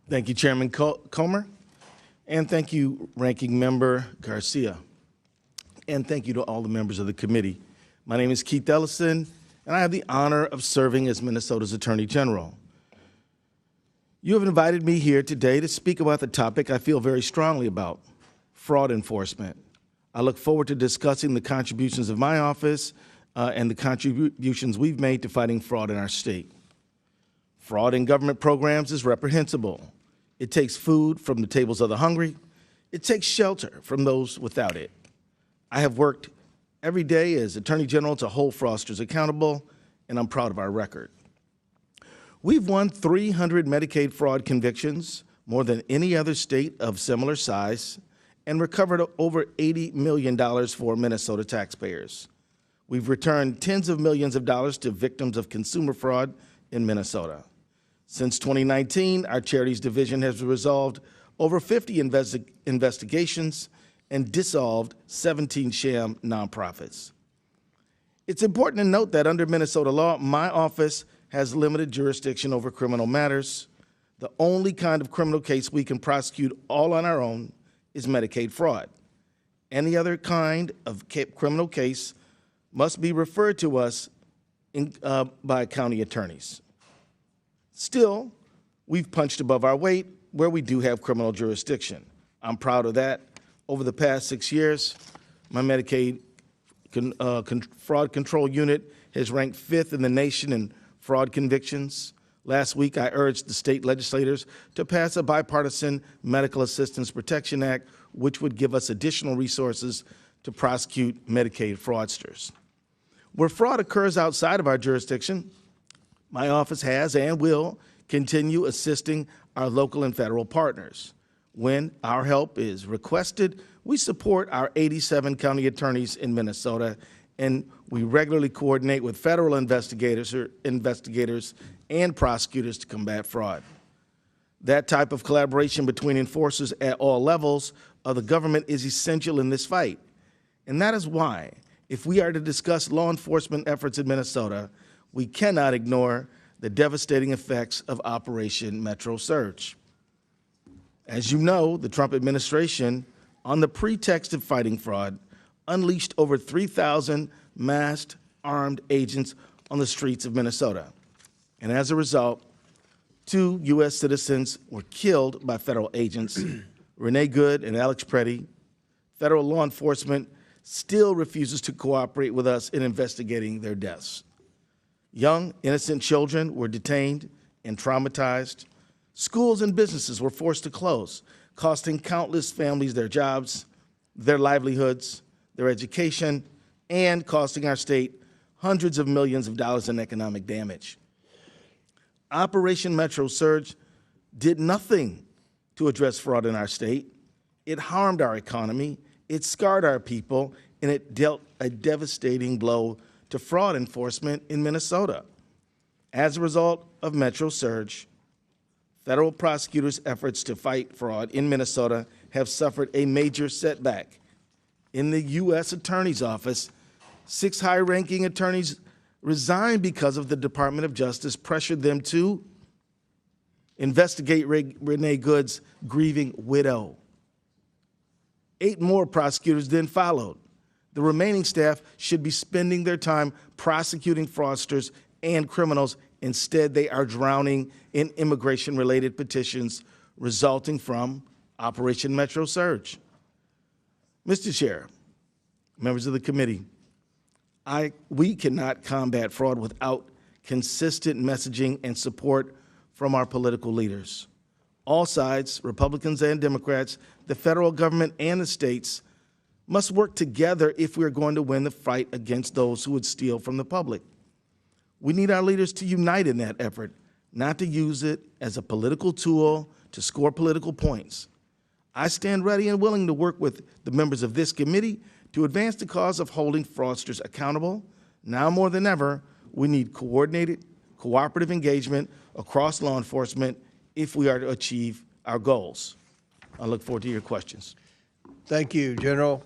Thank you, Chairman Comer, and thank you, Ranking Member Garcia, and thank you to all the members of the committee. My name is Keith Ellison, and I have the honor of serving as Minnesota's Attorney General. You have invited me here today to speak about the topic I feel very strongly about, fraud enforcement. I look forward to discussing the contributions of my office and the contributions we've made to fighting fraud in our state. Fraud in government programs is reprehensible. It takes food from the tables of the hungry. It takes shelter from those without it. I have worked every day as Attorney General to hold fraudsters accountable, and I'm proud of our record. We've won 300 Medicaid fraud convictions, more than any other state of similar size, and recovered over $80 million for Minnesota taxpayers. We've returned tens of millions of dollars to victims of consumer fraud in Minnesota. Since 2019, our Charities Division has resolved over 50 investigations and dissolved 17 sham nonprofits. It's important to note that under Minnesota law, my office has limited jurisdiction over criminal matters. The only kind of criminal case we can prosecute all on our own is Medicaid fraud. Any other kind of criminal case must be referred to us by county attorneys. Still, we've punched above our weight where we do have criminal jurisdiction. I'm proud of that. Over the past 6 years, my Medicaid fraud control unit has ranked 5th in the nation in fraud convictions. Last week, I urged the state legislators to pass a bipartisan Medical Assistance Protection Act, which would give us additional resources to prosecute Medicaid fraudsters. Where fraud occurs outside of our jurisdiction, my office has and will continue assisting our local and federal partners. When our help is requested, we support our 87 county attorneys in Minnesota, and we regularly coordinate with federal investigators and prosecutors to combat fraud. That type of collaboration between enforcers at all levels of the government is essential in this fight. And that is why, if we are to discuss law enforcement efforts in Minnesota, we cannot ignore the devastating effects of Operation Metro Surge. As you know, the Trump administration, on the pretext of fighting fraud, unleashed over 3,000 masked, armed agents on the streets of Minnesota. And as a result, 2 U.S. citizens were killed by federal agents, Renee Good and Alex Preddy. Federal law enforcement still refuses to cooperate with us in investigating their deaths. Young, innocent children were detained and traumatized. Schools and businesses were forced to close, costing countless families their jobs, their livelihoods, their education, and costing our state hundreds of millions of dollars in economic damage. Operation Metro Surge did nothing to address fraud in our state. It harmed our economy, it scarred our people, and it dealt a devastating blow to fraud enforcement in Minnesota. As a result of Metro Surge, federal prosecutors' efforts to fight fraud in Minnesota have suffered a major setback. In the U.S. Attorney's Office, 6 high-ranking attorneys resigned because of the Department of Justice pressured them to investigate Renee Good's grieving widow. 8 more prosecutors then followed. The remaining staff should be spending their time prosecuting fraudsters and criminals. Instead, they are drowning in immigration-related petitions resulting from Operation Metro Surge. Mr. Chair, members of the committee, we cannot combat fraud without consistent messaging and support from our political leaders. All sides, Republicans and Democrats, the federal government and the states, must work together if we are going to win the fight against those who would steal from the public. We need our leaders to unite in that effort, not to use it as a political tool to score political points. I stand ready and willing to work with the members of this committee to advance the cause of holding fraudsters accountable. Now more than ever, we need coordinated, cooperative engagement across law enforcement if we are to achieve our goals. I look forward to your questions. Thank you, General.